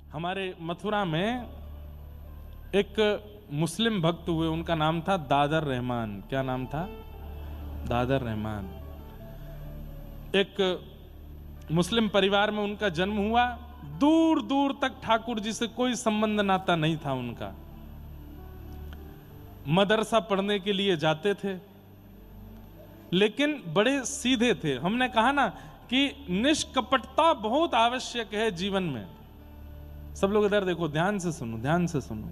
हमारे मथुरा में एक मुस्लिम भक्त हुए, उनका नाम था दादर रहमान। क्या नाम था? दादर रहमान। एक मुस्लिम परिवार में उनका जन्म हुआ। दूर दूर तक ठाकुर जी से कोई संबंध नाता नहीं था उनका। मदरसा पढ़ने के लिए जाते थे, लेकिन बड़े सीधे थे। हमने कहा ना कि निष्कपटता बहुत आवश्यक है जीवन में। सब लोग इधर देखो, ध्यान से सुनो, ध्यान से सुनो।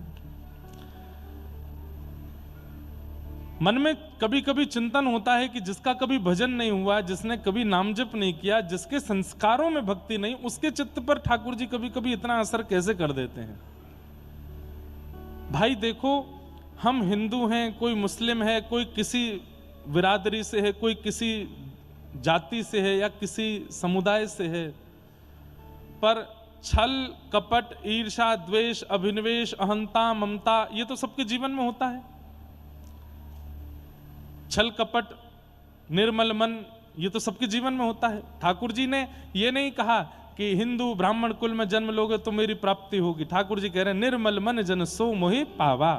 मन में कभी कभी चिंतन होता है कि जिसका कभी भजन नहीं हुआ, जिसने कभी नाम जप नहीं किया, जिसके संस्कारों में भक्ति नहीं, उसके चित्त पर ठाकुर जी कभी कभी इतना असर कैसे कर देते हैं। भाई देखो, हम हिंदू हैं, कोई मुस्लिम है, कोई किसी बिरादरी से है, कोई किसी जाति से है या किसी समुदाय से है, पर छल कपट ईर्षा द्वेष अभिनिवेश अहंता ममता ये तो सबके जीवन में होता है। छल कपट निर्मल मन ये तो सबके जीवन में होता है। ठाकुर जी ने ये नहीं कहा कि हिंदू ब्राह्मण कुल में जन्म लोगे तो मेरी प्राप्ति होगी। ठाकुर जी कह रहे हैं निर्मल मन जन सो मोहि पावा।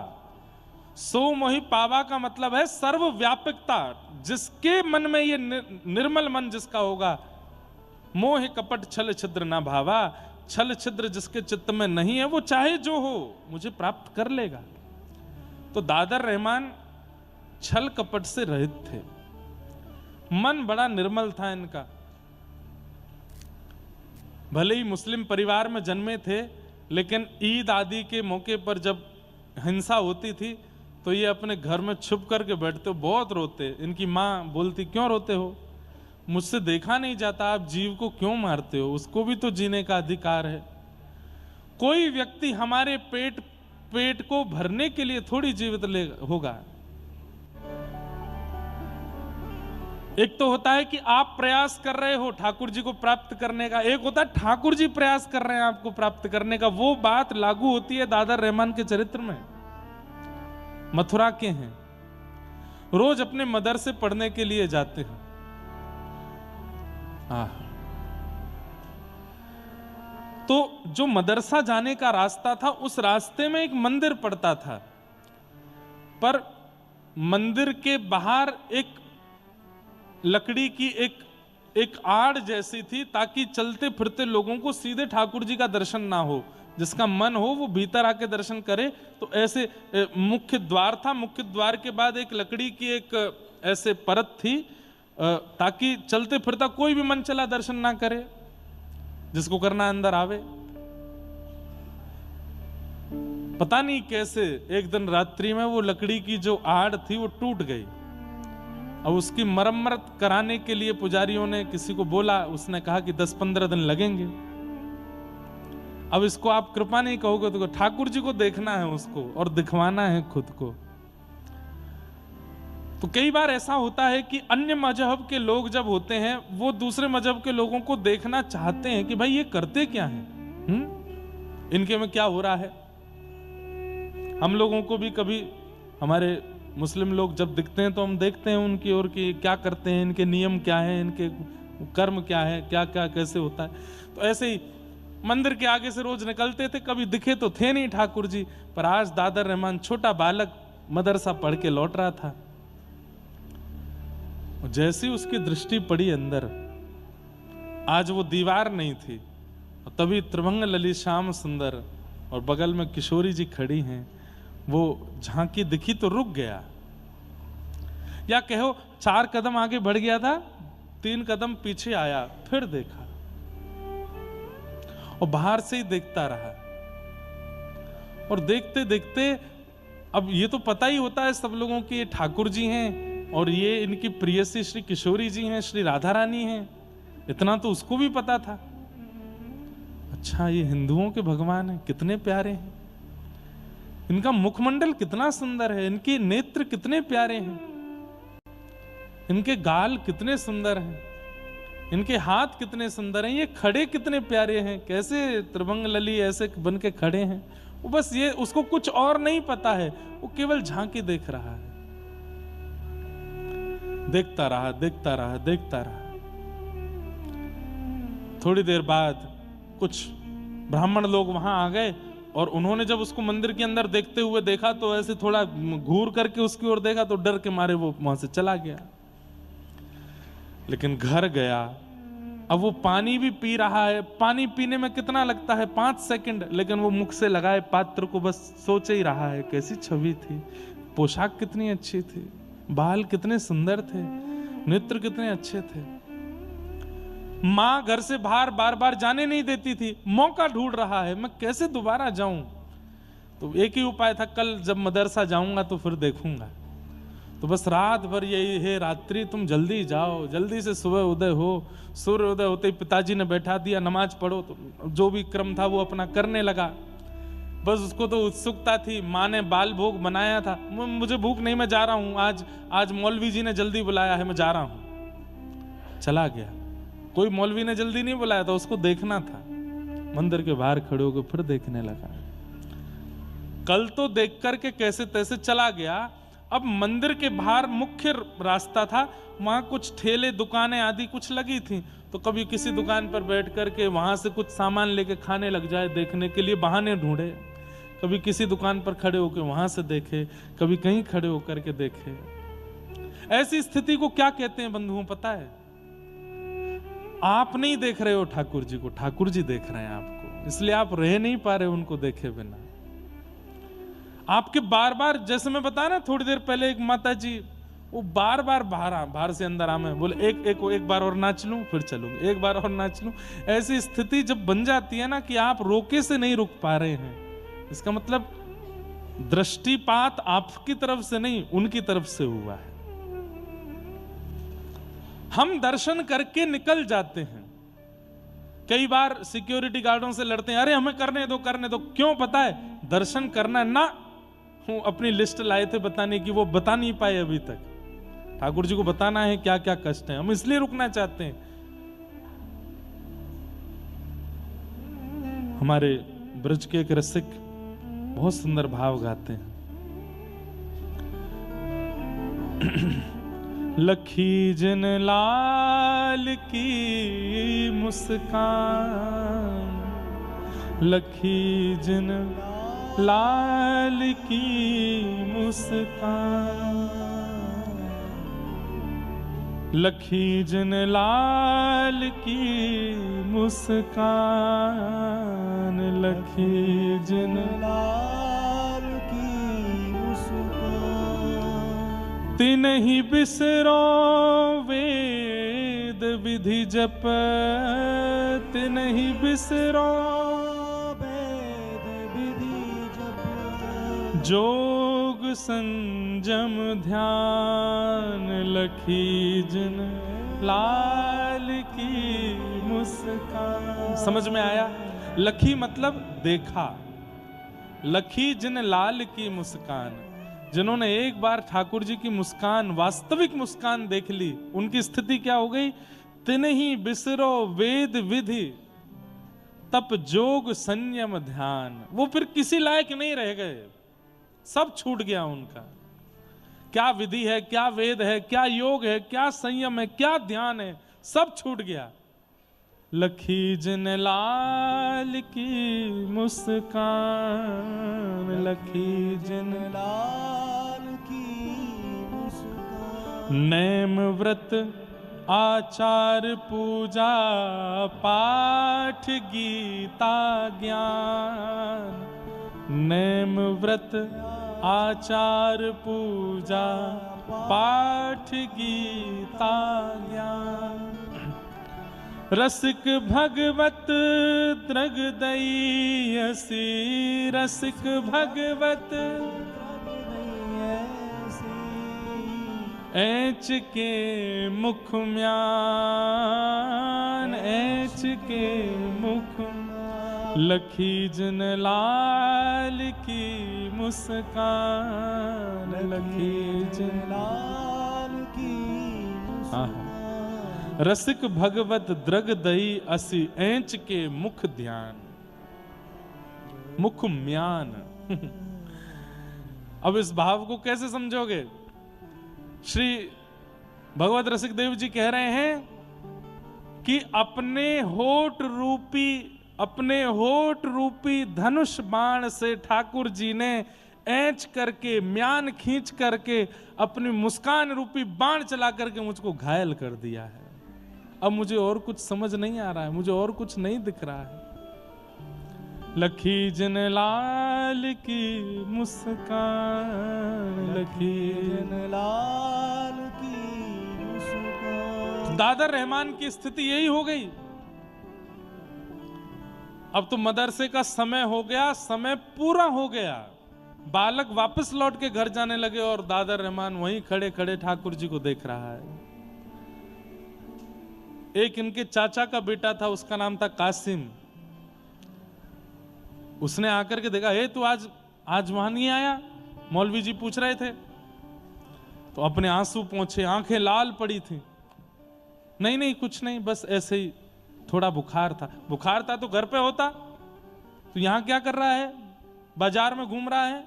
सो मोहि पावा का मतलब है सर्वव्यापकता। जिसके मन में ये निर्मल मन जिसका होगा, मोह कपट छल छिद्र ना भावा, छल छिद्र जिसके चित्त में नहीं है वो चाहे जो हो मुझे प्राप्त कर लेगा। तो दादर रहमान छल कपट से रहित थे, मन बड़ा निर्मल था इनका। भले ही मुस्लिम परिवार में जन्मे थे, लेकिन ईद आदि के मौके पर जब हिंसा होती थी तो ये अपने घर में छुप करके बैठते, बहुत रोते। इनकी माँ बोलती क्यों रोते हो, मुझसे देखा नहीं जाता, आप जीव को क्यों मारते हो, उसको भी तो जीने का अधिकार है। कोई व्यक्ति हमारे पेट को भरने के लिए थोड़ी जीवित होगा। एक तो होता है कि आप प्रयास कर रहे हो ठाकुर जी को प्राप्त करने का, एक होता है ठाकुर जी प्रयास कर रहे हैं आपको प्राप्त करने का। वो बात लागू होती है दादर रहमान के चरित्र में। मथुरा के हैं, रोज अपने मदरसे पढ़ने के लिए जाते हैं। तो जो मदरसा जाने का रास्ता था, उस रास्ते में एक मंदिर पड़ता था, पर मंदिर के बाहर एक लकड़ी की एक आड़ जैसी थी, ताकि चलते फिरते लोगों को सीधे ठाकुर जी का दर्शन ना हो। जिसका मन हो वो भीतर आके दर्शन करे। तो ऐसे मुख्य द्वार था, मुख्य द्वार के बाद एक लकड़ी की एक ऐसे परत थी, ताकि चलते फिरता कोई भी मन चला दर्शन ना करे, जिसको करना अंदर आवे। पता नहीं कैसे एक दिन रात्रि में वो लकड़ी की जो आड़ थी वो टूट गई। अब उसकी मरम्मत कराने के लिए पुजारियों ने किसी को बोला, उसने कहा कि 10-15 दिन लगेंगे। अब इसको आप कृपा नहीं कहोगे तो ठाकुर जी को देखना है उसको और दिखवाना है खुद को। तो कई बार ऐसा होता है कि अन्य मजहब के लोग जब होते हैं, वो दूसरे मजहब के लोगों को देखना चाहते हैं कि भाई ये करते क्या हैं, इनके में क्या हो रहा है। हम लोगों को भी कभी हमारे मुस्लिम लोग जब दिखते हैं तो हम देखते हैं उनकी ओर कि क्या करते हैं, इनके नियम क्या है, इनके कर्म क्या है, क्या क्या कैसे होता है। तो ऐसे ही मंदिर के आगे से रोज निकलते थे, कभी दिखे तो थे नहीं ठाकुर जी। पर आज दादर रहमान छोटा बालक मदरसा पढ़ के लौट रहा था, जैसी उसकी दृष्टि पड़ी अंदर, आज वो दीवार नहीं थी, और तभी त्रिभंग ललित श्याम सुंदर और बगल में किशोरी जी खड़ी हैं। वो झांकी दिखी तो रुक गया, या कहो 4 कदम आगे बढ़ गया था, 3 कदम पीछे आया, फिर देखा और बाहर से ही देखता रहा। और देखते देखते अब ये तो पता ही होता है सब लोगों की, ये ठाकुर जी हैं और ये इनकी प्रियसी श्री किशोरी जी हैं, श्री राधा रानी हैं। इतना तो उसको भी पता था। अच्छा, ये हिंदुओं के भगवान हैं, कितने प्यारे हैं, इनका मुखमंडल कितना सुंदर है, इनके नेत्र कितने प्यारे हैं, इनके गाल कितने सुंदर हैं, इनके हाथ कितने सुंदर हैं, ये खड़े कितने प्यारे हैं, कैसे त्रिभंग लली ऐसे बन के खड़े हैं। वो बस ये, उसको कुछ और नहीं पता है, वो केवल झांकी देख रहा है। देखता रहा, देखता रहा, देखता रहा। थोड़ी देर बाद कुछ ब्राह्मण लोग वहां आ गए और उन्होंने जब उसको मंदिर के अंदर देखते हुए देखा तो ऐसे थोड़ा घूर करके उसकी ओर देखा तो डर के मारे वो वहां से चला गया। लेकिन घर गया, अब वो पानी भी पी रहा है। पानी पीने में कितना लगता है? 5 सेकंड, लेकिन वो मुख से लगाए पात्र को बस सोच ही रहा है। कैसी छवि थी, पोशाक कितनी अच्छी थी, बाल कितने सुंदर थे, नेत्र कितने अच्छे थे। मां घर से बाहर बार बार जाने नहीं देती थी, मौका ढूंढ रहा है, मैं कैसे दोबारा जाऊं। तो एक ही उपाय था, कल जब मदरसा जाऊंगा तो फिर देखूंगा। तो बस रात भर यही है, रात्रि तुम जल्दी जाओ, जल्दी से सुबह उदय हो। सूर्य उदय होते ही पिताजी ने बैठा दिया, नमाज पढ़ो। तो जो भी क्रम था वो अपना करने लगा। बस उसको तो उत्सुकता थी, माँ ने बाल भोग बनाया था, मुझे भूख नहीं, मैं जा रहा हूँ, आज मौलवी जी ने जल्दी बुलाया है, मैं जा रहा हूँ। चला गया। कोई मौलवी ने जल्दी नहीं बुलाया था, उसको देखना था। मंदिर के बाहर खड़े होकर फिर देखने लगा। कल तो देख करके कैसे तैसे चला गया। अब मंदिर के बाहर मुख्य रास्ता था, वहां कुछ ठेले दुकानें आदि कुछ लगी थी। तो कभी किसी दुकान पर बैठ करके वहां से कुछ सामान लेके खाने लग जाए, देखने के लिए बहाने ढूंढे। कभी किसी दुकान पर खड़े होकर वहां से देखे, कभी कहीं खड़े होकर के देखे। ऐसी स्थिति को क्या कहते हैं बंधुओं पता है? आप नहीं देख रहे हो ठाकुर जी को, ठाकुर जी देख रहे हैं आपको, इसलिए आप रह नहीं पा रहे उनको देखे बिना। आपके बार बार, जैसे मैं बताया ना थोड़ी देर पहले, एक माता जी वो बार बार बाहर से अंदर आमे बोले एक बार और नाच लूं फिर चलूंगी, एक बार और नाच लूं। ऐसी स्थिति जब बन जाती है ना कि आप रोके से नहीं रुक पा रहे हैं, इसका मतलब दृष्टिपात आपकी तरफ से नहीं, उनकी तरफ से हुआ है। हम दर्शन करके निकल जाते हैं, कई बार सिक्योरिटी गार्डों से लड़ते हैं, अरे हमें करने दो करने दो। क्यों? पता है दर्शन करना ना, अपनी लिस्ट लाए थे बताने की, वो बता नहीं पाए अभी तक। ठाकुर जी को बताना है क्या क्या कष्ट है, हम इसलिए रुकना चाहते हैं। हमारे ब्रज के एक रसिक बहुत सुंदर भाव गाते हैं। लखी जिन लाल की मुस्कान, लखी जिन लाल की मुस्कान, लखी जिन लाल की मुस्कान, लखी जिन लाल की मुस्कान। तिन्हि बिसरो वेद विधि जप, तिन्हि बिसरो जोग संजम ध्यान, लखी जिन लाल की मुस्कान। समझ में आया? लखी मतलब देखा, लखी जिन लाल की मुस्कान, जिन्होंने एक बार ठाकुर जी की मुस्कान, वास्तविक मुस्कान देख ली, उनकी स्थिति क्या हो गई? तिन्हि बिसरो वेद विधि तप जोग संयम ध्यान। वो फिर किसी लायक नहीं रह गए, सब छूट गया उनका। क्या विधि है, क्या वेद है, क्या योग है, क्या संयम है, क्या ध्यान है, सब छूट गया। लखी जिन लाल की मुस्कान, लखी जिन लाल की मुस्कान। नेम व्रत आचार पूजा पाठ गीता ज्ञान, नेम व्रत आचार पूजा पाठ गीता ज्ञान। रसिक भगवत द्रगदयसी, रसिक भगवत ऐच के मुख म्यान, ऐच के मुख। लखी जिन लाल की मुस्कान, लखी जिन लाल की मुस्कान। रसिक भगवत द्रगदई असी ऐंच के मुख ध्यान, मुख म्यान। अब इस भाव को कैसे समझोगे? श्री भगवत रसिक देव जी कह रहे हैं कि अपने होठ रूपी अपने होठ रूपी धनुष बाण से ठाकुर जी ने ऐंच करके, म्यान खींच करके, अपनी मुस्कान रूपी बाण चला करके मुझको घायल कर दिया है। अब मुझे और कुछ समझ नहीं आ रहा है, मुझे और कुछ नहीं दिख रहा है। लखी जन लाल की मुस्कान, लखी जन लाल की मुस्कान। दादर रहमान की स्थिति यही हो गई। अब तो मदरसे का समय हो गया, समय पूरा हो गया। बालक वापस लौट के घर जाने लगे और दादर रहमान वहीं खड़े खड़े ठाकुर जी को देख रहा है। एक इनके चाचा का बेटा था, उसका नाम था कासिम। उसने आकर के देखा, तू आज वहां नहीं आया? मौलवी जी पूछ रहे थे। तो अपने आंसू पोंछे, आंखें लाल पड़ी थी। नहीं कुछ नहीं, बस ऐसे ही थोड़ा बुखार था। बुखार था तो घर पे होता, तो यहां क्या कर रहा है? बाजार में घूम रहा है।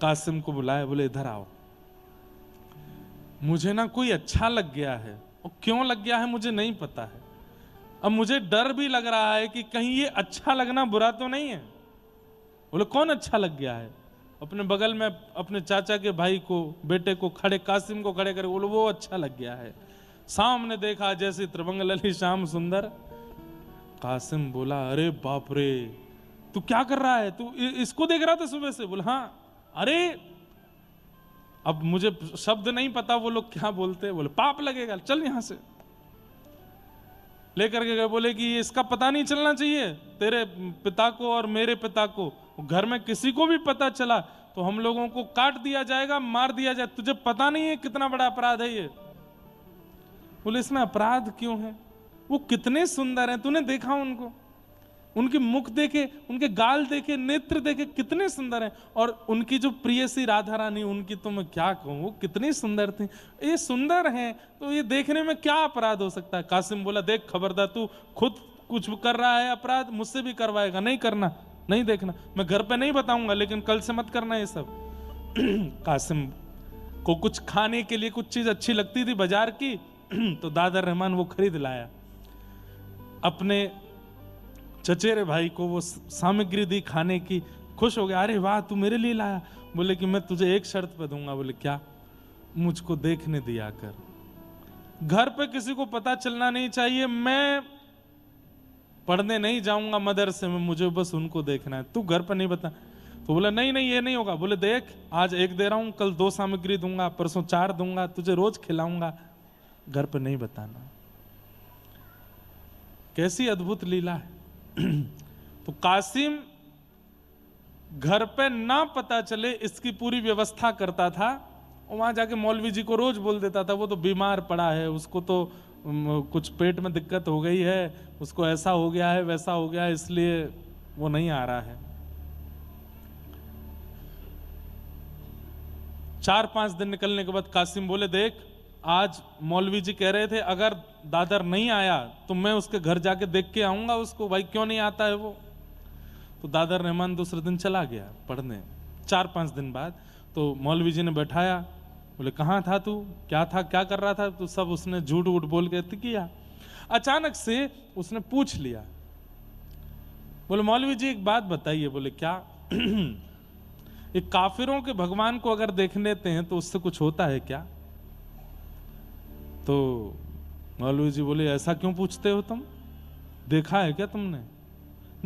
कासिम को बुलाया, बोले इधर आओ, मुझे ना कोई अच्छा लग गया है। और क्यों लग गया है मुझे नहीं पता है। अब मुझे डर भी लग रहा है कि कहीं ये अच्छा लगना बुरा तो नहीं है। बोले कौन अच्छा लग गया है? अपने बगल में अपने चाचा के भाई को, बेटे को खड़े, कासिम को खड़े करके बोले वो अच्छा लग गया है। सामने देखा जैसे त्रिभंग लली श्याम सुंदर। कासिम बोला, अरे बाप रे, तू क्या कर रहा है? तू इसको देख रहा था सुबह से? बोला हाँ। अरे अब मुझे शब्द नहीं पता वो लोग क्या बोलते हैं। बोले पाप लगेगा, चल यहां से। लेकर के गए, बोले कि इसका पता नहीं चलना चाहिए तेरे पिता को और मेरे पिता को। घर में किसी को भी पता चला तो हम लोगों को काट दिया जाएगा, मार दिया जाए। तुझे पता नहीं है कितना बड़ा अपराध है ये? बोले इसमें अपराध क्यों है? वो कितने सुंदर हैं, तूने देखा उनको? उनके मुख देखे, उनके गाल देखे, नेत्र देखे, कितने सुंदर हैं। और उनकी जो प्रियसी राधा रानी, उनकी तो मैं क्या कहूं, वो कितनी सुंदर थी। ये सुंदर हैं तो ये देखने में क्या अपराध हो सकता है? कासिम बोला, देख खबरदार, तू खुद कुछ कर रहा है अपराध, मुझसे भी करवाएगा। नहीं करना, नहीं देखना। मैं घर पे नहीं बताऊंगा, लेकिन कल से मत करना ये सब। कासिम को कुछ खाने के लिए कुछ चीज अच्छी लगती थी बाजार की, तो दादर रहमान वो खरीद लाया। अपने चचेरे भाई को वो सामग्री दी खाने की, खुश हो गया। अरे वाह, तू मेरे लिए लाया? बोले कि मैं तुझे एक शर्त पे दूंगा। बोले क्या? मुझको देखने दिया कर, घर पे किसी को पता चलना नहीं चाहिए। मैं पढ़ने नहीं जाऊंगा मदरसे में, मुझे बस उनको देखना है, तू घर पे नहीं बता। तो बोला नहीं ये नहीं होगा। बोले देख, आज 1 दे रहा हूं, कल 2 सामग्री दूंगा, परसों 4 दूंगा, तुझे रोज खिलाऊंगा, घर पे नहीं बताना। कैसी अद्भुत लीला है। तो कासिम घर पे ना पता चले इसकी पूरी व्यवस्था करता था। वहां जाके मौलवी जी को रोज बोल देता था, वो तो बीमार पड़ा है, उसको तो कुछ पेट में दिक्कत हो गई है, उसको ऐसा हो गया है, वैसा हो गया है, इसलिए वो नहीं आ रहा है। 4-5 दिन निकलने के बाद कासिम बोले, देख आज मौलवी जी कह रहे थे अगर दादर नहीं आया तो मैं उसके घर जाके देख के आऊंगा उसको, भाई क्यों नहीं आता है वो। तो दादर रहमान दूसरे दिन चला गया पढ़ने। 4-5 दिन बाद तो मौलवी जी ने बैठाया, बोले कहाँ था तू, क्या था, क्या कर रहा था? तो सब उसने झूठ वूठ बोल के किया। अचानक से उसने पूछ लिया, बोले मौलवी जी एक बात बताइए। बोले क्या? ये काफिरों के भगवान को अगर देख लेते हैं तो उससे कुछ होता है क्या? तो मौलवी जी बोले ऐसा क्यों पूछते हो तुम, देखा है क्या तुमने?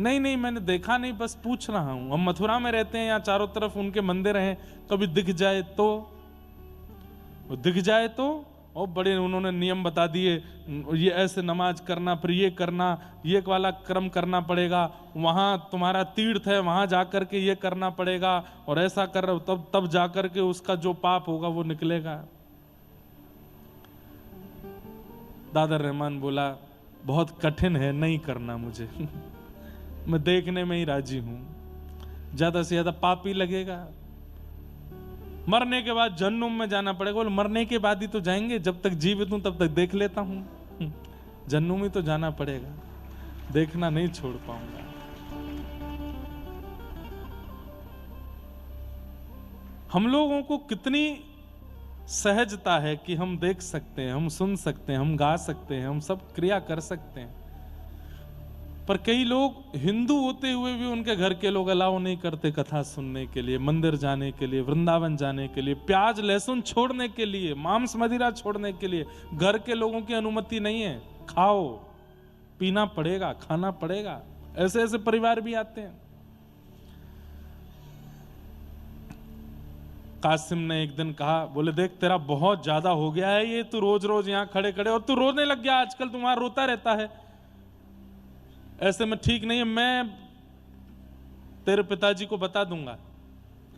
नहीं मैंने देखा नहीं, बस पूछ रहा हूं। हम मथुरा में रहते हैं, यहाँ चारों तरफ उनके मंदिर हैं, कभी दिख जाए तो, और बड़े उन्होंने नियम बता दिए, ये ऐसे नमाज करना, फिर ये करना, ये वाला क्रम करना पड़ेगा, वहां तुम्हारा तीर्थ है वहां जाकर के ये करना पड़ेगा, और ऐसा कर रहे हो तब जाकर के उसका जो पाप होगा वो निकलेगा। दादर रहमान बोला बहुत कठिन है, नहीं करना मुझे। मैं देखने में ही राजी हूं, ज्यादा से ज्यादा पाप ही लगेगा, मरने के बाद जहन्नुम में जाना पड़ेगा। बोले मरने के बाद ही तो जाएंगे, जब तक जीवित हूं तब तक देख लेता हूं, जहन्नुम ही तो जाना पड़ेगा, देखना नहीं छोड़ पाऊंगा। हम लोगों को कितनी सहजता है कि हम देख सकते हैं, हम सुन सकते हैं, हम गा सकते हैं, हम सब क्रिया कर सकते हैं। पर कई लोग हिंदू होते हुए भी उनके घर के लोग अलाउ नहीं करते कथा सुनने के लिए, मंदिर जाने के लिए, वृंदावन जाने के लिए, प्याज लहसुन छोड़ने के लिए, मांस मदिरा छोड़ने के लिए घर के लोगों की अनुमति नहीं है। खाओ, पीना पड़ेगा, खाना पड़ेगा। ऐसे ऐसे परिवार भी आते हैं। कासिम ने एक दिन कहा, बोले देख तेरा बहुत ज्यादा हो गया है ये, तू रोज रोज यहाँ खड़े खड़े और तू रोने लग गया आजकल, तू वहां रोता रहता है, ऐसे में ठीक नहीं है, मैं तेरे पिताजी को बता दूंगा।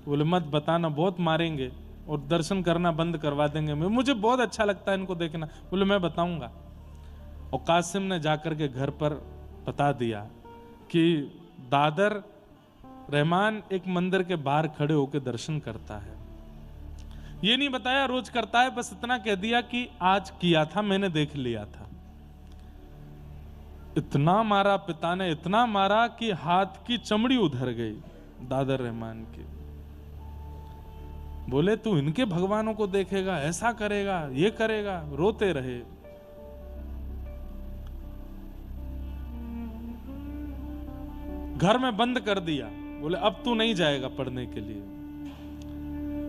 बोले मत बताना, बहुत मारेंगे और दर्शन करना बंद करवा देंगे, मुझे बहुत अच्छा लगता है इनको देखना। बोले मैं बताऊंगा। और कासिम ने जाकर के घर पर बता दिया कि दादर रहमान एक मंदिर के बाहर खड़े होकर दर्शन करता है। ये नहीं बताया रोज करता है, बस इतना कह दिया कि आज किया था, मैंने देख लिया था। इतना मारा पिता ने, इतना मारा कि हाथ की चमड़ी उधर गई दादर रहमान की। बोले तू इनके भगवानों को देखेगा, ऐसा करेगा, ये करेगा, रोते रहे। घर में बंद कर दिया। बोले अब तू नहीं जाएगा पढ़ने के लिए।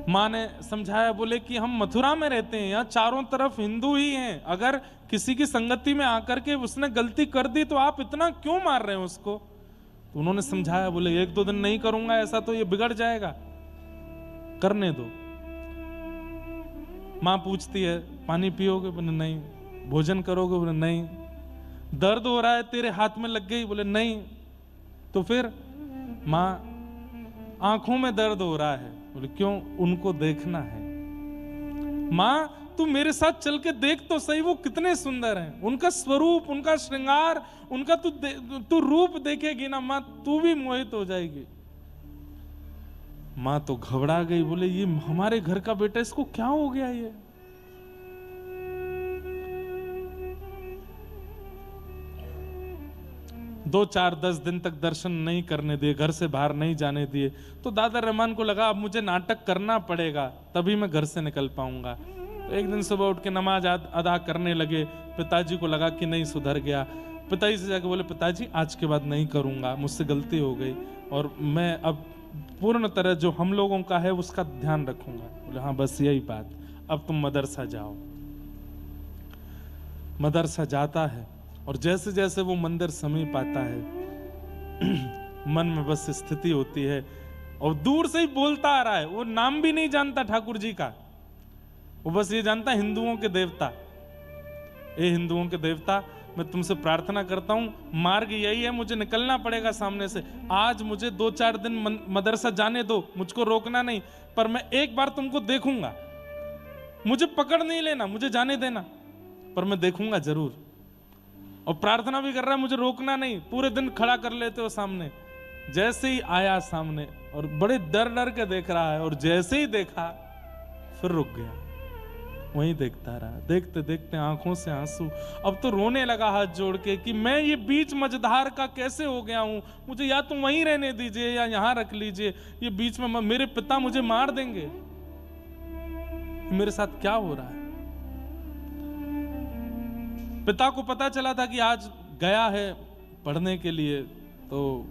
माँ ने समझाया, बोले कि हम मथुरा में रहते हैं, यहाँ चारों तरफ हिंदू ही हैं, अगर किसी की संगति में आकर के उसने गलती कर दी तो आप इतना क्यों मार रहे हैं उसको। तो उन्होंने समझाया, बोले एक दो दिन नहीं करूंगा ऐसा तो ये बिगड़ जाएगा, करने दो। माँ पूछती है पानी पियोगे? बोले नहीं। भोजन करोगे? बोले नहीं। दर्द हो रहा है तेरे हाथ में लग गई? बोले नहीं। तो फिर? माँ आंखों में दर्द हो रहा है। बोले क्यों? उनको देखना है। माँ तू मेरे साथ चल के देख तो सही, वो कितने सुंदर हैं, उनका स्वरूप, उनका श्रृंगार, उनका तू रूप देखेगी ना माँ, तू भी मोहित हो जाएगी। माँ तो घबरा गई। बोले ये हमारे घर का बेटा, इसको क्या हो गया ये? दो चार 10 दिन तक दर्शन नहीं करने दिए, घर से बाहर नहीं जाने दिए। तो दादा रहमान को लगा अब मुझे नाटक करना पड़ेगा, तभी मैं घर से निकल पाऊंगा। तो एक दिन सुबह उठ के नमाज अदा करने लगे। पिताजी को लगा कि नहीं सुधर गया। पिताजी से जाके बोले पिताजी आज के बाद नहीं करूंगा, मुझसे गलती हो गई और मैं अब पूर्ण तरह जो हम लोगों का है उसका ध्यान रखूंगा। बोले हाँ बस यही बात, अब तुम मदरसा जाओ। मदरसा जाता है और जैसे जैसे वो मंदिर समीप आता है मन में बस स्थिति होती है और दूर से ही बोलता आ रहा है। वो नाम भी नहीं जानता ठाकुर जी का, वो बस ये जानता हिंदुओं के देवता। ए हिंदुओं के देवता, मैं तुमसे प्रार्थना करता हूं, मार्ग यही है, मुझे निकलना पड़ेगा सामने से। आज मुझे 2-4 दिन मदरसा जाने दो, मुझको रोकना नहीं, पर मैं एक बार तुमको देखूंगा। मुझे पकड़ नहीं लेना, मुझे जाने देना, पर मैं देखूंगा जरूर। और प्रार्थना भी कर रहा है, मुझे रोकना नहीं। पूरे दिन खड़ा कर लेते हो सामने। जैसे ही आया सामने और बड़े डर डर के देख रहा है, और जैसे ही देखा फिर रुक गया, वहीं देखता रहा। देखते देखते आंखों से आंसू, अब तो रोने लगा हाथ जोड़ के कि मैं ये बीच मझधार का कैसे हो गया हूं, मुझे या तो वहीं रहने दीजिए या यहां रख लीजिए, ये बीच में मेरे पिता मुझे मार देंगे, मेरे साथ क्या हो रहा है। पिता को पता चला था कि आज गया है पढ़ने के लिए, तो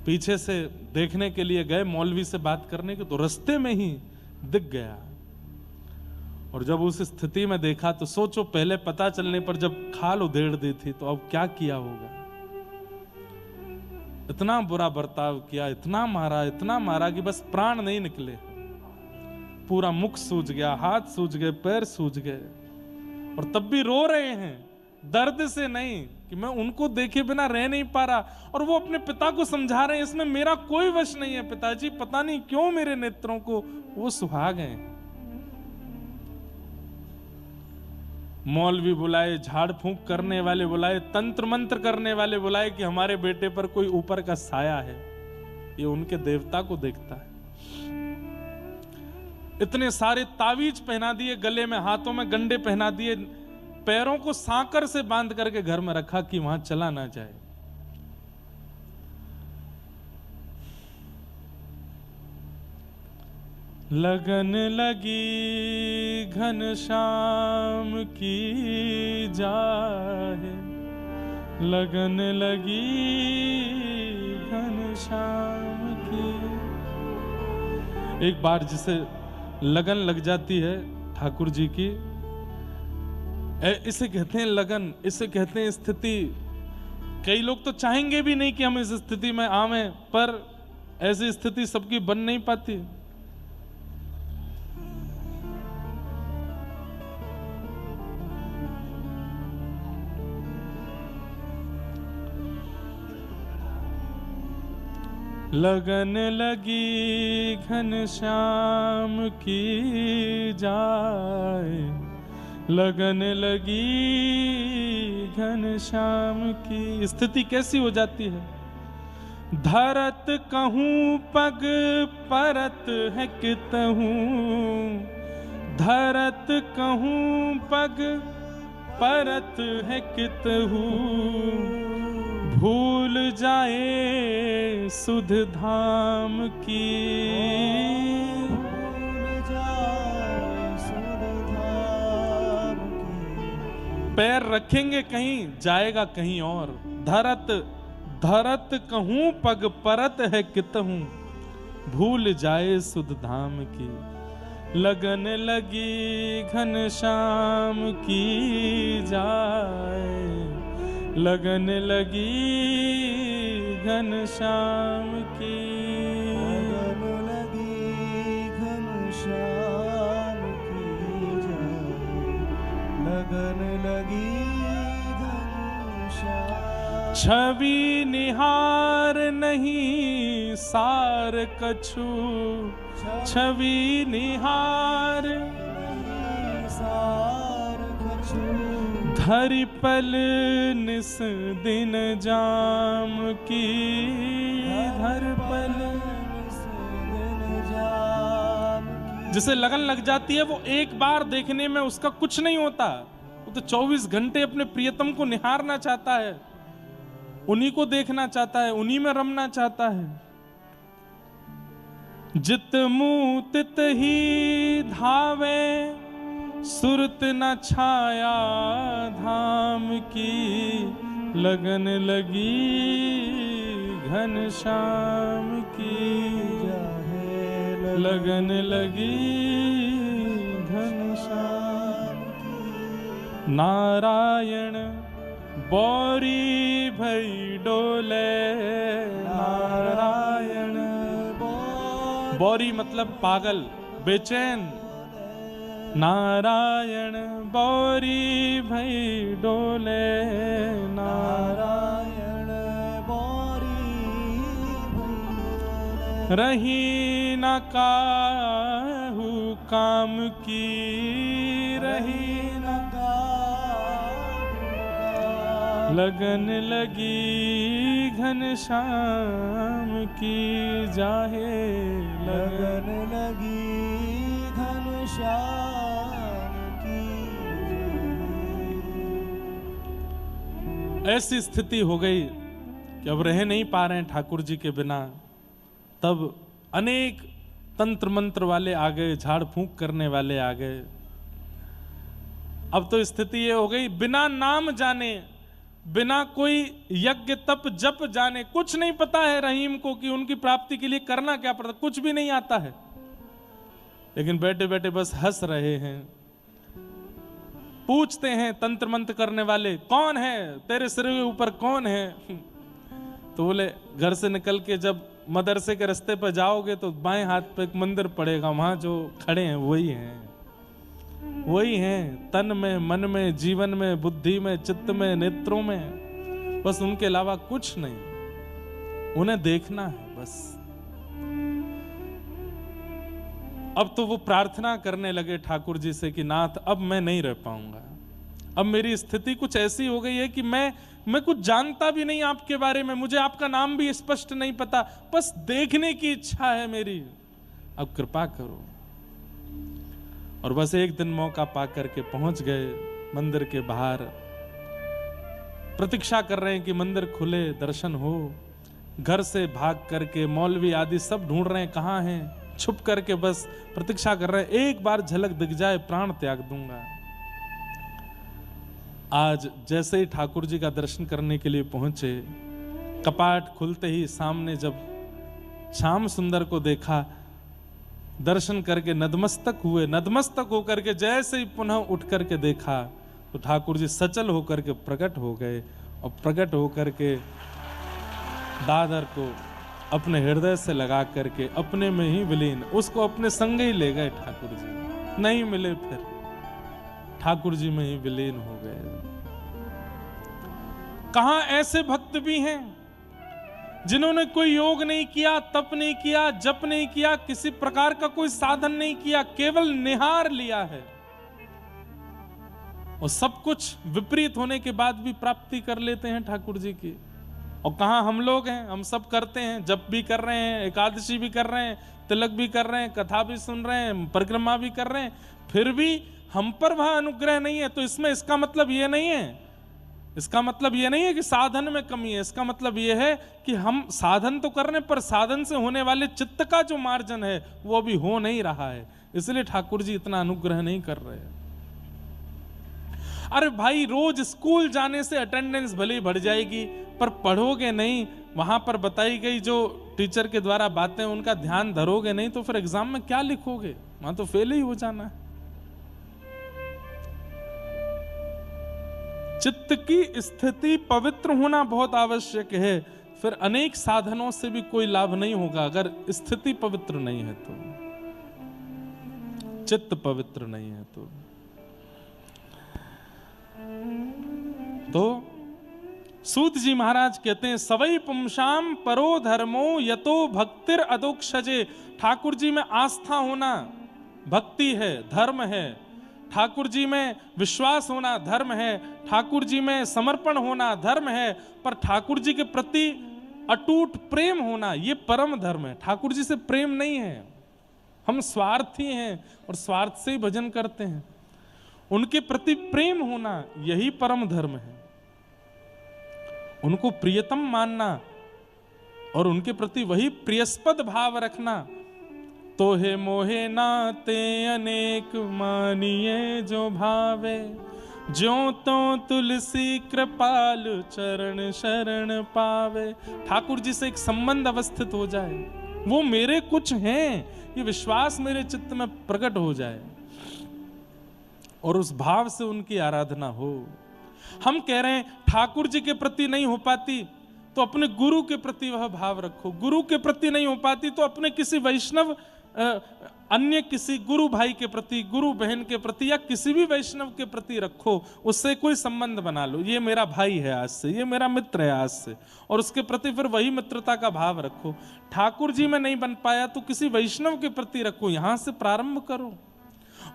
पीछे से देखने के लिए गए मौलवी से बात करने के, तो रास्ते में ही दिख गया। और जब उस स्थिति में देखा तो सोचो, पहले पता चलने पर जब खाल उधेड़ दी थी तो अब क्या किया होगा। इतना बुरा बर्ताव किया, इतना मारा कि बस प्राण नहीं निकले। पूरा मुख सूज गया, हाथ सूज गए, पैर सूज गए, और तब भी रो रहे हैं दर्द से नहीं कि मैं उनको देखे बिना रह नहीं पा रहा। और वो अपने पिता को समझा रहे हैं, इसमें मेरा कोई वश नहीं है पिताजी, पता नहीं क्यों मेरे नेत्रों को वो सुहा गए। मौलवी बुलाए, झाड़ फूंक करने वाले बुलाए, तंत्र मंत्र करने वाले बुलाए कि हमारे बेटे पर कोई ऊपर का साया है। ये उनके देवता को देखता है। इतने सारे तावीज पहना दिए, गले में हाथों में गंडे पहना दिए, पैरों को सांकर से बांध करके घर में रखा कि वहां चला ना जाए। लगन लगी घनश्याम की जाए, लगन लगी घनश्याम की। एक बार जिसे लगन लग जाती है ठाकुर जी की, इसे कहते हैं लगन, इसे कहते हैं स्थिति। कई लोग तो चाहेंगे भी नहीं कि हम इस स्थिति में आवें, पर ऐसी स्थिति सबकी बन नहीं पाती। लगन लगी घनश्याम की जाए, लगन लगी घनश्याम की। स्थिति कैसी हो जाती है? धरत कहूँ पग परत है कितहूँ, धरत कहूँ पग परत है कितहूँ, भूल जाए सुध धाम की। पैर रखेंगे कहीं, जाएगा कहीं और। धरत धरत कहूँ पग परत है कितहूँ, भूल जाए सुध धाम की। लगन लगी घनश्याम की जाए, लगन लगी घनश्याम की। लगन लगी घनश्याम की जाए, लगन लगी घनश्याम। छवि निहार नहीं सार कछु, छवि निहार सार कछु, धरि पल निस दिन जाम की। धर पल निस दिन जाम की। जिसे लगन लग जाती है वो एक बार देखने में उसका कुछ नहीं होता, वो तो 24 घंटे अपने प्रियतम को निहारना चाहता है, उन्हीं को देखना चाहता है, उन्हीं में रमना चाहता है। जित मुँह तित ही धावे, सुरत न छाया धाम की। लगन लगी घनश्याम की जाए, लगन लगी घनश्याम की। नारायण बौरी भई डोले, नारायण बौरी मतलब पागल, बेचैन। नारायण बौरी भई डोले, नारायण बौरी भई रही न काहू काम की, रही न लगन लगी घनश्याम की जाहे, लगन लगी घनश्याम की। ऐसी स्थिति हो गई कि अब रह नहीं पा रहे हैं ठाकुर जी के बिना। तब अनेक तंत्र मंत्र वाले आ गए, झाड़ फूंक करने वाले आ गए। अब तो स्थिति ये हो गई, बिना नाम जाने, बिना कोई यज्ञ तप जप जाने, कुछ नहीं पता है रहीम को कि उनकी प्राप्ति के लिए करना क्या पड़ता, कुछ भी नहीं आता है, लेकिन बैठे बैठे बस हंस रहे हैं। पूछते हैं तंत्र मंत्र करने वाले, कौन है तेरे सिर के ऊपर, कौन है? तो बोले घर से निकल के जब मदरसे के रास्ते पर जाओगे तो बाएं हाथ पे एक मंदिर पड़ेगा, वहां जो खड़े हैं वही हैं, वही हैं, तन में, मन में, जीवन में, बुद्धि में, चित्त में, नेत्रों में, बस उनके अलावा कुछ नहीं, उन्हें देखना है बस। अब तो वो प्रार्थना करने लगे ठाकुर जी से कि नाथ अब मैं नहीं रह पाऊंगा, अब मेरी स्थिति कुछ ऐसी हो गई है कि मैं कुछ जानता भी नहीं आपके बारे में, मुझे आपका नाम भी स्पष्ट नहीं पता, बस देखने की इच्छा है मेरी, अब कृपा करो। और बस एक दिन मौका पा करके पहुंच गए मंदिर के बाहर, प्रतीक्षा कर रहे हैं कि मंदिर खुले, दर्शन हो। घर से भाग करके मौलवी आदि सब ढूंढ रहे हैं कहाँ हैं, छुप करके बस प्रतीक्षा कर रहे हैं, एक बार झलक दिख जाए प्राण त्याग दूंगा। आज जैसे ही ठाकुर जी का दर्शन करने के लिए पहुंचे, कपाट खुलते ही सामने जब श्याम सुंदर को देखा, दर्शन करके नतमस्तक हुए। नतमस्तक होकर के जैसे ही पुनः उठ करके देखा तो ठाकुर जी सचल होकर के प्रकट हो गए और प्रकट होकर के दादर को अपने हृदय से लगा करके अपने में ही विलीन, उसको अपने संग ही ले गए ठाकुर जी। नहीं मिले फिर, ठाकुर जी में ही विलीन हो गए। कहां ऐसे भक्त भी हैं जिन्होंने कोई योग नहीं किया, तप नहीं किया, जप नहीं किया, किसी प्रकार का कोई साधन नहीं किया, केवल निहार लिया है और सब कुछ विपरीत होने के बाद भी प्राप्ति कर लेते हैं ठाकुर जी की। और कहां हम लोग हैं, हम सब करते हैं, जप भी कर रहे हैं, एकादशी भी कर रहे हैं, तिलक भी कर रहे हैं, कथा भी सुन रहे हैं, परिक्रमा भी कर रहे हैं, फिर भी हम पर वह अनुग्रह नहीं है। तो इसमें इसका मतलब ये नहीं है, इसका मतलब ये नहीं है कि साधन में कमी है, इसका मतलब ये है कि हम साधन तो कर रहे हैं पर साधन से होने वाले चित्त का जो मार्जन है वो अभी हो नहीं रहा है, इसलिए ठाकुर जी इतना अनुग्रह नहीं कर रहे हैं। अरे भाई, रोज स्कूल जाने से अटेंडेंस भले ही बढ़ जाएगी पर पढ़ोगे नहीं, वहां पर बताई गई जो टीचर के द्वारा बातें उनका ध्यान धरोगे नहीं तो फिर एग्जाम में क्या लिखोगे, वहां तो फेल ही हो जाना है। चित्त की स्थिति पवित्र होना बहुत आवश्यक है, फिर अनेक साधनों से भी कोई लाभ नहीं होगा अगर स्थिति पवित्र नहीं है तो, चित्त पवित्र नहीं है तो सूत जी महाराज कहते हैं सवई पुंसाम परो धर्मो यतो भक्तिर अदोक्षजे। ठाकुर जी में आस्था होना भक्ति है, धर्म है। ठाकुर जी में विश्वास होना धर्म है, ठाकुर जी में समर्पण होना धर्म है, पर ठाकुर जी के प्रति अटूट प्रेम होना ये परम धर्म है। ठाकुर जी से प्रेम नहीं है, हम स्वार्थी हैं और स्वार्थ से ही भजन करते हैं। उनके प्रति प्रेम होना यही परम धर्म है, उनको प्रियतम मानना और उनके प्रति वही प्रियस्पद भाव रखना। तो हे मोहे नाते अनेक मानिए जो भावे, ज्यों तो तुलसी कृपाल चरण शरण पावे। ठाकुर जी से एक संबंध अवस्थित हो जाए, वो मेरे कुछ हैं ये विश्वास मेरे चित्त में प्रकट हो जाए और उस भाव से उनकी आराधना हो। हम कह रहे हैं ठाकुर जी के प्रति नहीं हो पाती तो अपने गुरु के प्रति वह भाव रखो, गुरु के प्रति नहीं हो पाती तो अपने किसी वैष्णव अन्य किसी गुरु भाई के प्रति, गुरु बहन के प्रति या किसी भी वैष्णव के प्रति रखो, उससे कोई संबंध बना लो। ये मेरा भाई है आज से, ये मेरा मित्र है आज से, और उसके प्रति फिर वही मित्रता का भाव रखो। ठाकुर जी में नहीं बन पाया तो किसी वैष्णव के प्रति रखो, यहां से प्रारंभ करो।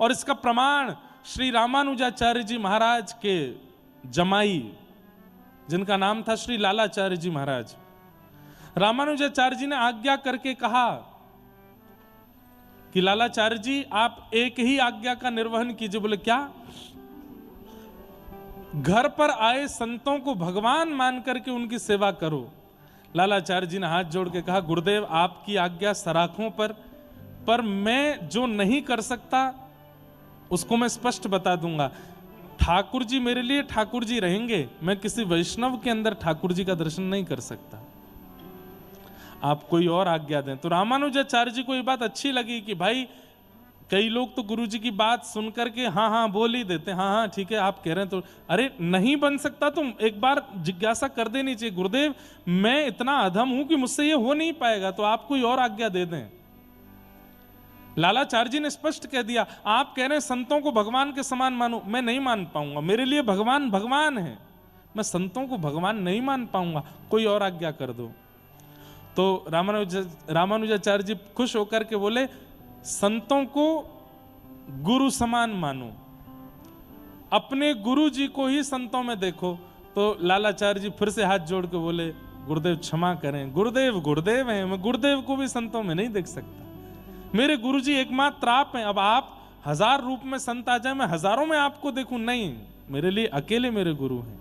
और इसका प्रमाण श्री रामानुजाचार्य जी महाराज के जमाई, जिनका नाम था श्री लालाचार्य जी महाराज, रामानुजाचार्य जी ने आज्ञा करके कहा कि लालाचार्य जी आप एक ही आज्ञा का निर्वहन कीजिए। बोले क्या? घर पर आए संतों को भगवान मान करके उनकी सेवा करो। लालाचार्य जी ने हाथ जोड़ के कहा गुरुदेव आपकी आज्ञा सराखों पर मैं जो नहीं कर सकता उसको मैं स्पष्ट बता दूंगा। ठाकुर जी मेरे लिए ठाकुर जी रहेंगे, मैं किसी वैष्णव के अंदर ठाकुर जी का दर्शन नहीं कर सकता, आप कोई और आज्ञा दें। तो रामानुजाचार्य जी को ये बात अच्छी लगी कि भाई कई लोग तो गुरु जी की बात सुन करके हाँ हाँ बोल ही देते, हाँ हाँ ठीक है आप कह रहे हैं तो, अरे नहीं बन सकता तो एक बार जिज्ञासा कर देनी चाहिए, गुरुदेव मैं इतना अधम हूं कि मुझसे ये हो नहीं पाएगा, तो आप कोई और आज्ञा दे दें। लालाचार्य जी ने स्पष्ट कह दिया आप कह रहे हैं संतों को भगवान के समान मानो, मैं नहीं मान पाऊंगा, मेरे लिए भगवान भगवान है, मैं संतों को भगवान नहीं मान पाऊंगा, कोई और आज्ञा कर दो। तो रामानुजाचार्य जी खुश होकर के बोले संतों को गुरु समान मानो, अपने गुरु जी को ही संतों में देखो। तो लालाचार्य जी फिर से हाथ जोड़ के बोले गुरुदेव क्षमा करें, गुरुदेव गुरुदेव हैं, मैं गुरुदेव को भी संतों में नहीं देख सकता, मेरे गुरु जी एकमात्र आप हैं। अब आप 1000 रूप में संत आ जाए, मैं हजारों में आपको देखूं, नहीं, मेरे लिए अकेले मेरे गुरु हैं।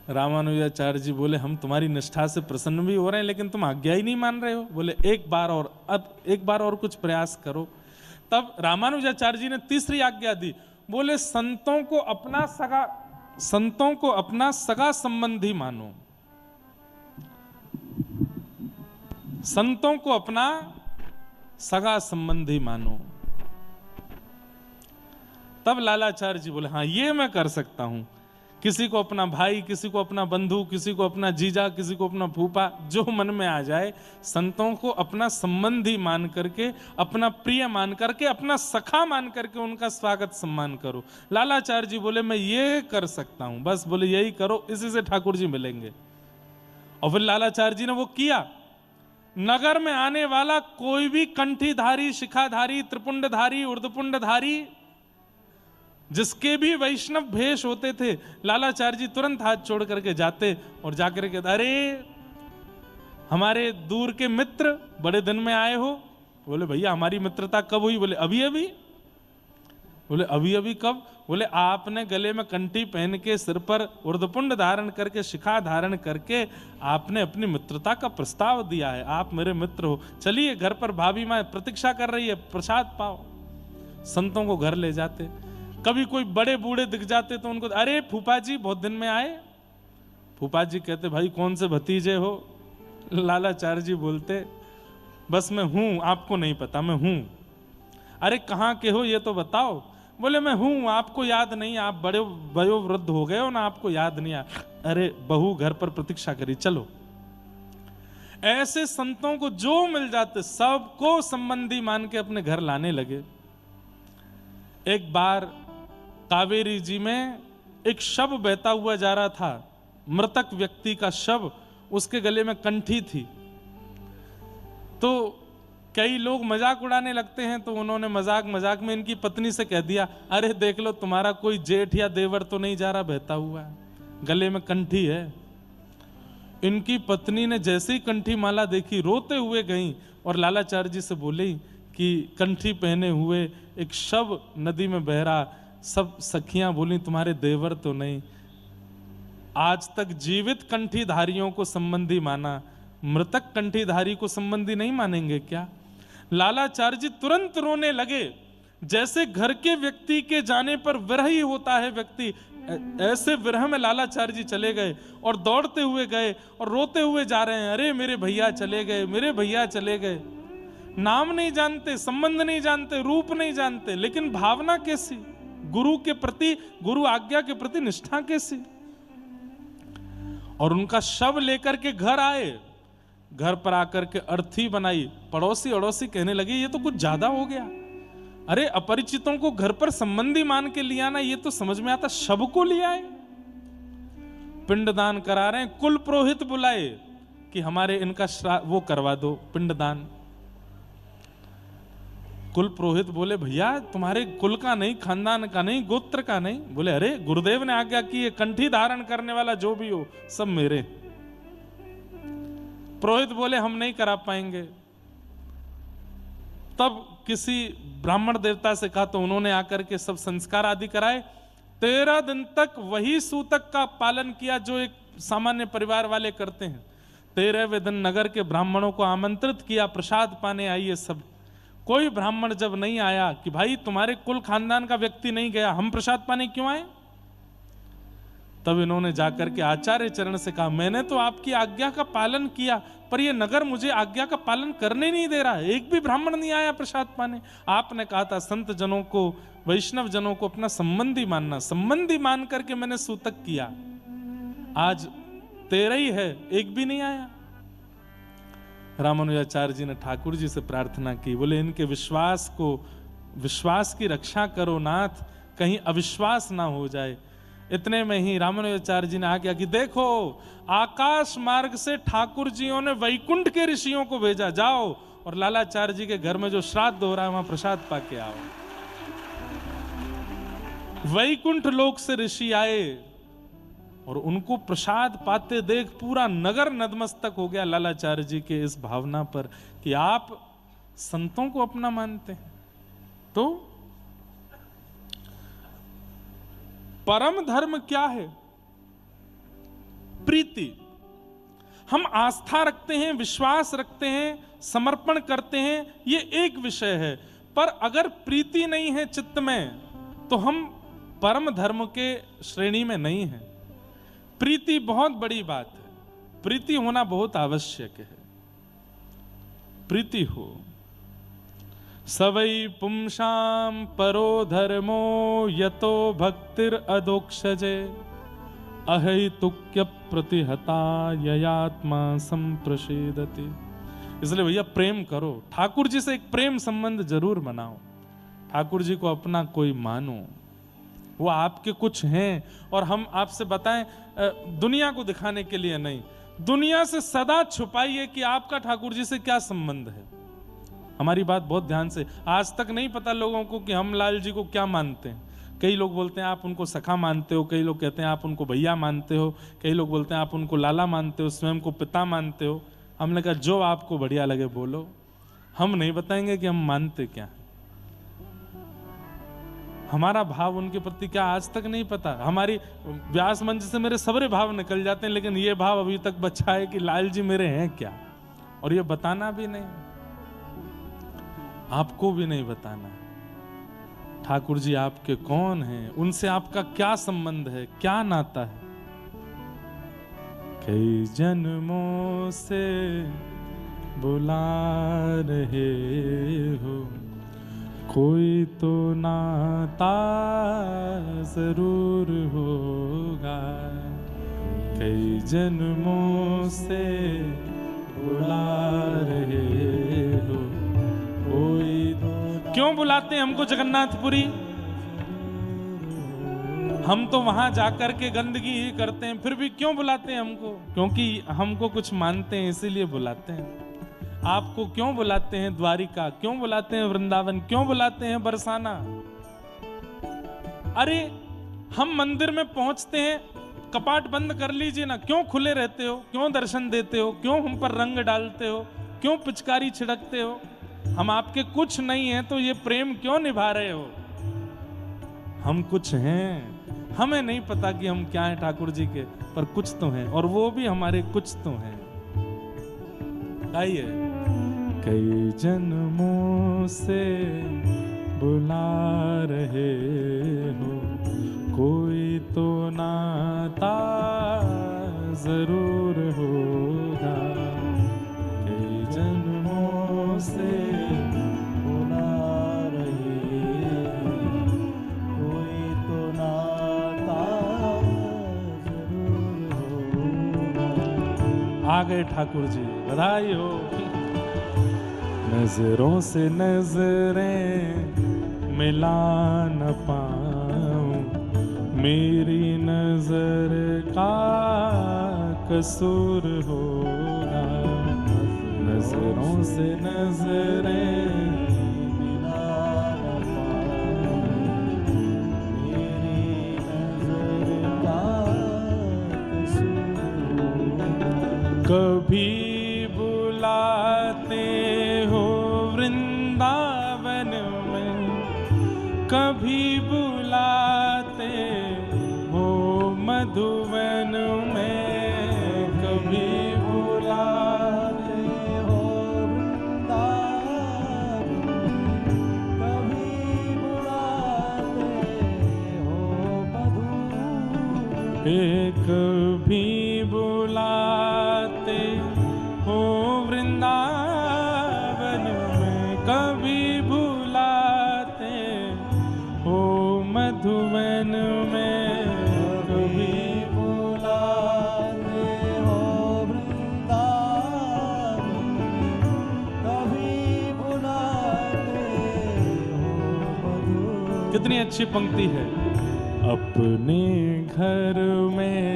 रामानुजाचार्य जी बोले हम तुम्हारी निष्ठा से प्रसन्न भी हो रहे हैं, लेकिन तुम आज्ञा ही नहीं मान रहे हो। बोले एक बार और कुछ प्रयास करो। तब रामानुजाचार्य जी ने तीसरी आज्ञा दी। बोले संतों को अपना सगा संबंधी मानो, संतों को अपना सगा संबंधी मानो। तब लालाचार्य जी बोले हाँ ये मैं कर सकता हूं, किसी को अपना भाई, किसी को अपना बंधु, किसी को अपना जीजा, किसी को अपना फूफा, जो मन में आ जाए, संतों को अपना संबंधी मान करके, अपना प्रिय मान करके, अपना सखा मान करके उनका स्वागत सम्मान करो। लालाचार्य जी बोले मैं ये कर सकता हूं, बस बोले यही करो, इसी से ठाकुर जी मिलेंगे। और फिर लालाचार्य जी ने वो किया। नगर में आने वाला कोई भी कंठीधारी, शिखाधारी, त्रिपुंडधारी, ऊर्ध्वपुंडधारी, जिसके भी वैष्णव भेष होते थे, लालाचार्य जी तुरंत हाथ छोड़ करके जाते और जाकर के अरे हमारे दूर के मित्र बड़े दिन में आए हो। बोले भैया हमारी मित्रता कब हुई? बोले अभी अभी। बोले अभी अभी कब? बोले आपने गले में कंठी पहन के, सिर पर ऊर्ध्वपुंड धारण करके, शिखा धारण करके आपने अपनी मित्रता का प्रस्ताव दिया है, आप मेरे मित्र हो, चलिए घर पर भाभी माँ प्रतीक्षा कर रही है, प्रसाद पाओ। संतों को घर ले जाते। कभी कोई बड़े बूढ़े दिख जाते तो उनको अरे फूफा जी बहुत दिन में आए। फूफा जी कहते भाई कौन से भतीजे हो? लालाचार्य जी बोलते बस मैं हूं, आपको नहीं पता मैं हूं। अरे कहाँ के हो ये तो बताओ। बोले मैं हूं, आपको याद नहीं, आप बड़े वयोवृद्ध हो गए हो ना, आपको याद नहीं आ। अरे बहू घर पर प्रतीक्षा करी, चलो। ऐसे संतों को जो मिल जाते सबको संबंधी मान के अपने घर लाने लगे। एक बार कावेरी जी में एक शव बहता हुआ जा रहा था, मृतक व्यक्ति का शव, उसके गले में कंठी थी। तो कई लोग मजाक उड़ाने लगते हैं, तो उन्होंने मजाक मजाक में इनकी पत्नी से कह दिया अरे देख लो तुम्हारा कोई जेठ या देवर तो नहीं जा रहा बहता हुआ, गले में कंठी है। इनकी पत्नी ने जैसे ही कंठी माला देखी रोते हुए गई और लालाचार्य जी से बोली कि कंठी पहने हुए एक शव नदी में बह रहा। सब सखियां बोली तुम्हारे देवर तो नहीं। आज तक जीवित कंठीधारियों को संबंधी माना, मृतक कंठीधारी को संबंधी नहीं मानेंगे क्या? लालाचार्य जी तुरंत रोने लगे। जैसे घर के व्यक्ति के जाने पर विरह ही होता है व्यक्ति, ऐसे विरह में लालाचार्य जी चले गए और दौड़ते हुए गए और रोते हुए जा रहे हैं। अरे मेरे भैया चले गए, मेरे भैया चले गए। नाम नहीं जानते, संबंध नहीं जानते, रूप नहीं जानते, लेकिन भावना कैसी, गुरु के प्रति, गुरु आज्ञा के प्रति निष्ठा कैसी। और उनका शव लेकर के घर आए, घर पर आकर के अर्थी बनाई। पड़ोसी अड़ोसी कहने लगे ये तो कुछ ज्यादा हो गया। अरे अपरिचितों को घर पर संबंधी मान के लिया ना, ये तो समझ में आता, शव को लिया है। पिंडदान करा रहे हैं, कुल पुरोहित बुलाए कि हमारे इनका वो करवा दो पिंडदान। कुल पुरोहित बोले भैया तुम्हारे कुल का नहीं, खानदान का नहीं, गोत्र का नहीं। बोले अरे गुरुदेव ने आज्ञा की है, कंठी धारण करने वाला जो भी हो सब मेरे। पुरोहित बोले हम नहीं करा पाएंगे। तब किसी ब्राह्मण देवता से कहा तो उन्होंने आकर के सब संस्कार आदि कराए। 13 दिन तक वही सूतक का पालन किया जो एक सामान्य परिवार वाले करते हैं। 13वें दिन नगर के ब्राह्मणों को आमंत्रित किया, प्रसाद पाने आइए सब। कोई ब्राह्मण जब नहीं आया कि भाई तुम्हारे कुल खानदान का व्यक्ति नहीं गया, हम प्रसाद पाने क्यों आए? तब इन्होंने जाकर के आचार्य चरण से कहा मैंने तो आपकी आज्ञा का पालन किया, पर यह नगर मुझे आज्ञा का पालन करने नहीं दे रहा है। एक भी ब्राह्मण नहीं आया प्रसाद पाने। आपने कहा था संत जनों को, वैष्णव जनों को अपना संबंधी मानना, संबंधी मान करके मैंने सूतक किया। आज 13 ही है, एक भी नहीं आया। रामानुजाचार्य जी ने ठाकुर जी से प्रार्थना की, बोले इनके विश्वास की रक्षा करो नाथ, कहीं अविश्वास ना हो जाए। इतने में ही रामानुजाचार्य जी ने आज्ञा कि देखो आकाश मार्ग से ठाकुर जियों ने वैकुंठ के ऋषियों को भेजा, जाओ और लालाचार्य जी के घर में जो श्राद्ध हो रहा है वहां प्रसाद पाके आओ। वैकुंठ लोक से ऋषि आए और उनको प्रसाद पाते देख पूरा नगर नतमस्तक हो गया लालाचार्य जी के इस भावना पर कि आप संतों को अपना मानते हैं। तो परम धर्म क्या है? प्रीति, हम आस्था रखते हैं, विश्वास रखते हैं, समर्पण करते हैं, ये एक विषय है। पर अगर प्रीति नहीं है चित्त में तो हम परम धर्म के श्रेणी में नहीं हैं। प्रीति बहुत बड़ी बात है, प्रीति होना बहुत आवश्यक है। प्रीति हो। सवै पुंसाम परो धर्मो यतो भक्तिर अदोक्षजे अहैतुक्य प्रतिहता ययात्मा संप्रसेदति। इसलिए भैया प्रेम करो, ठाकुर जी से एक प्रेम संबंध जरूर बनाओ, ठाकुर जी को अपना कोई मानो, वो आपके कुछ हैं। और हम आपसे बताएं, दुनिया को दिखाने के लिए नहीं, दुनिया से सदा छुपाइए कि आपका ठाकुर जी से क्या संबंध है। हमारी बात बहुत ध्यान से, आज तक नहीं पता लोगों को कि हम लाल जी को क्या मानते हैं। कई लोग बोलते हैं आप उनको सखा मानते हो, कई लोग कहते हैं आप उनको भैया मानते हो, कई लोग बोलते हैं आप उनको लाला मानते हो, स्वयं को पिता मानते हो। हमने कहा जो आपको बढ़िया लगे बोलो, हम नहीं बताएंगे कि हम मानते क्या हैं। हमारा भाव उनके प्रति क्या आज तक नहीं पता। हमारी व्यास मंच से मेरे सबरे भाव निकल जाते हैं, लेकिन ये भाव अभी तक बचा है कि लाल जी मेरे हैं क्या, और ये बताना भी नहीं, आपको भी नहीं बताना है। ठाकुर जी आपके कौन हैं, उनसे आपका क्या संबंध है, क्या नाता है। कई जन्मों से बुला रहे हो, कोई तो नाता जरूर होगा। कई जन्मों से बुला रहे हो, कोई तो। क्यों बुलाते हैं हमको जगन्नाथपुरी? हम तो वहां जाकर के गंदगी ही करते हैं, फिर भी क्यों बुलाते हैं हमको? क्योंकि हमको कुछ मानते हैं, इसीलिए बुलाते हैं। आपको क्यों बुलाते हैं द्वारिका, क्यों बुलाते हैं वृंदावन, क्यों बुलाते हैं बरसाना? अरे हम मंदिर में पहुंचते हैं, कपाट बंद कर लीजिए ना, क्यों खुले रहते हो, क्यों दर्शन देते हो, क्यों हम पर रंग डालते हो, क्यों पिचकारी छिड़कते हो? हम आपके कुछ नहीं है तो ये प्रेम क्यों निभा रहे हो? हम कुछ हैं, हमें नहीं पता कि हम क्या हैं ठाकुर जी के, पर कुछ तो हैं, और वो भी हमारे कुछ तो हैं। आइए। कई जन्मों से बुला रहे हो, कोई तो नाता जरूर होगा। कई जन्मों से बुला रहे हो, कोई तो नाता जरूर होगा। आ गए ठाकुर जी, बधाई हो। नजरों से नजरें मिला न पाऊं, मेरी नजर का कसूर होगा। नजरों से नजरें मिला न पाऊं, मेरी नजर का कसूर होगा। कभी बुलाते हो वृंदावन में, कभी बुलाते हो मधुवन में, कभी बुलाते हो वृंदावन में, कभी बुलाते हो मधुवन में, कभी बुलाते हो वृंदावन में, कभी बुलाते हो मधुवन में, कभी बुलाते हो वृंदावन में, कभी बुलाते हो मधुवन। कितनी अच्छी पंक्ति है। अपने घर में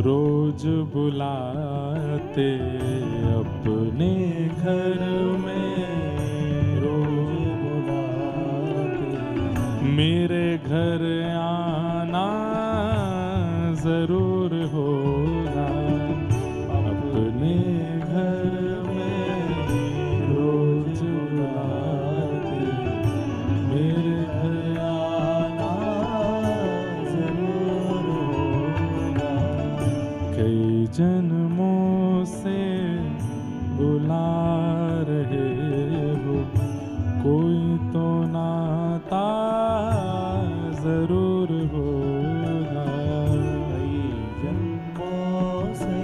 रोज बुलाते, अपने घर में रोज बुलाते, मेरे घर आना जरूर होगा। अपने घर में रोज बुलाते, मेरे घर आना जरूर होगा। जन्मों से बुला रहे हो, कोई तो नाता जरूर होगा। कई जन्मों से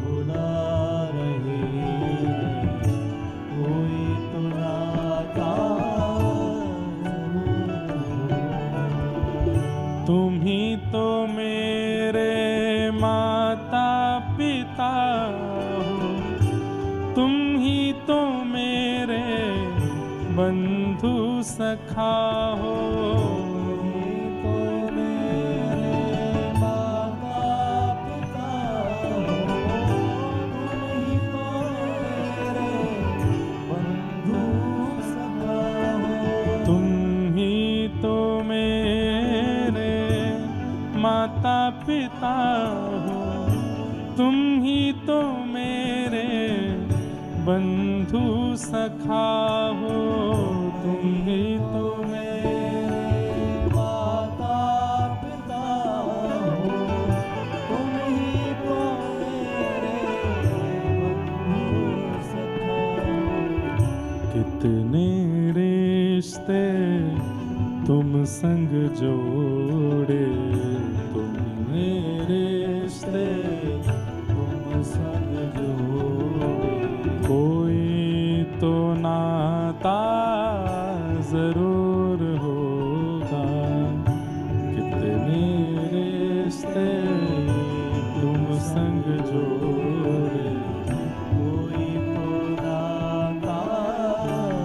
बुला रहे हैं, कोई तो नाता जरूर। तुम ही तो मेरे माता पिता हो, तुम ही तो मेरे बंधु सखा हो। तो मेरे माता पिता हो, तुम ही तो मेरे बंधु सखा हो। तुम ही तो मेरे माता पिता हो, तुम ही तो मेरे बंधु सखा हो। तुम ही तो मेरे माता पिता हो, तुम ही तो मेरे बंधु सखा हो। कितने रिश्ते तुम संग जोड़े, तुमने रिश्ते तुम संग जोड़े। कोई तो नाता जरूर होगा। कितने रिश्ते तुम संग जोड़े, कोई तो नाता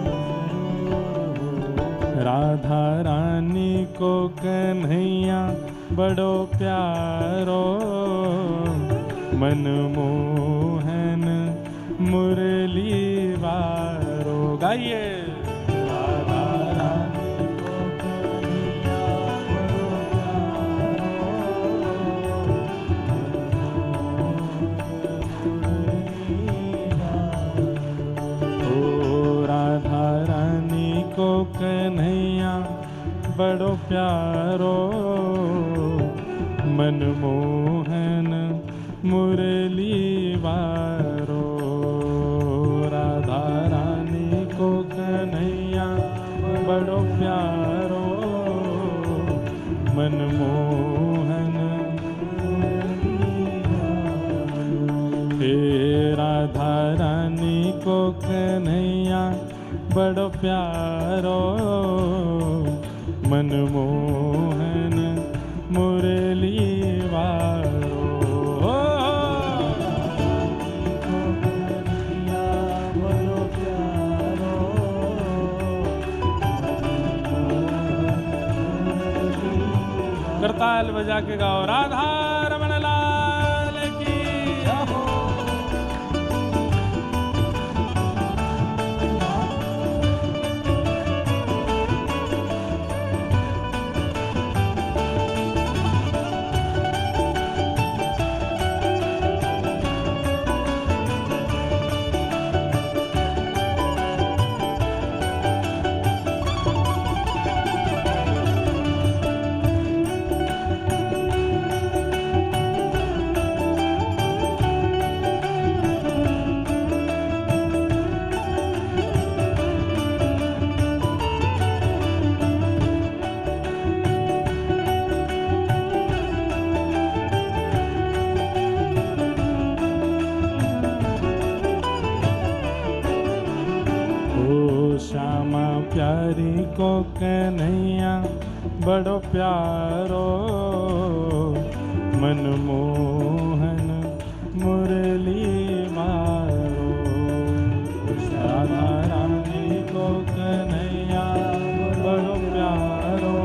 जरूर होगा। राधा रानी को कन्हैया बड़ो प्यारो, मनमोहन मुरली वारो। गाइए। राधा रानी को कन्हैया बड़ो प्यारो। ओ राधा रानी को कन्हैया बड़ो प्यारो, मनमोहन मुरली वारो। राधा रानी को कन्हैया बड़ो प्यारो, मनमोहन हे राधा रानी को कन्हैया बड़ो प्यारो, मनमोहन मुरली वारो। करताल बजा के गाओ राधा रमण लाल की। श्यामा प्यारी को कन्हैया बड़ो प्यारो, मनमोहन मुरली मारो। राधा रानी को कन्हैया बड़ो प्यारो,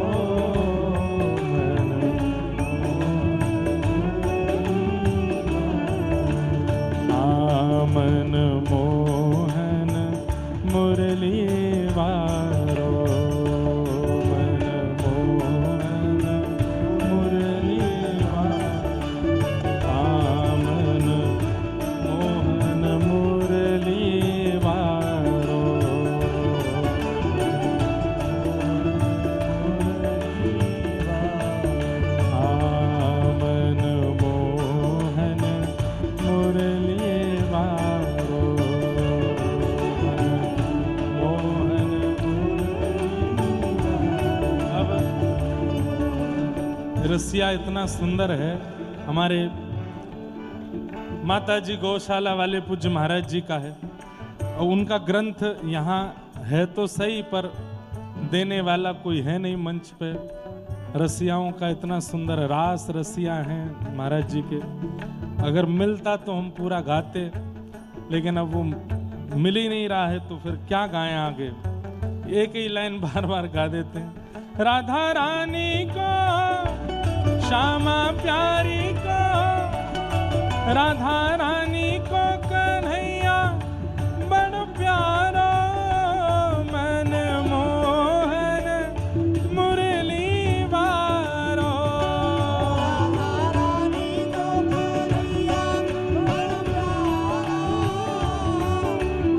मनमोहन मुरली वारो। मनमोहन मुरली वारो। रसिया इतना सुंदर है। हमारे माता जी गौशाला वाले पूज्य महाराज जी का है और उनका ग्रंथ यहाँ है तो सही, पर देने वाला कोई है नहीं मंच पे। रसियाओं का इतना सुंदर रास रसिया हैं महाराज जी के, अगर मिलता तो हम पूरा गाते, लेकिन अब वो मिल ही नहीं रहा है तो फिर क्या गाएं आगे। एक ही लाइन बार बार गा देते हैं। राधा रानी को श्यामा प्यारी को, राधा रानी को कन्हैया बड़ प्यारो, मन मोहन मुरली वारो। राधा रानी को कन्हैया बड़ प्यारो,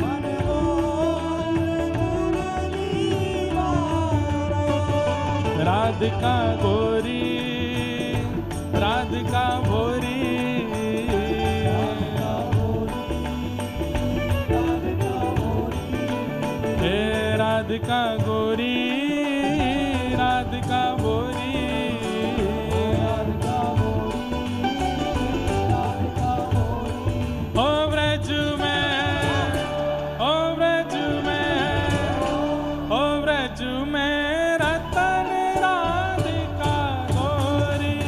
मन मोहन मुरली वारो। राधिका गोरी, राधिका भोरी, हे राधिका गोरी, राधिका भोरी। ओ ब्रज में, ओ ब्रज में, ओ ब्रज में रतन राधिका गोरी,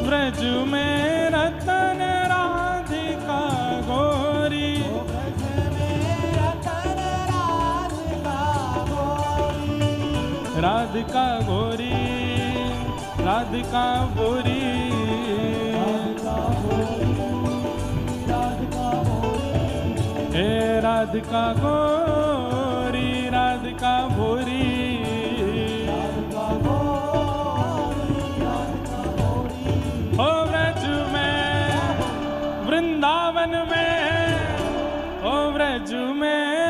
ब्रज में रतन राधिका गोरी। राधिका गोरी, राधिका गोरी, हे राधिका गोरी, राधिका भोरी। ओ ब्रज में, वृंदावन में, ओ ब्रज में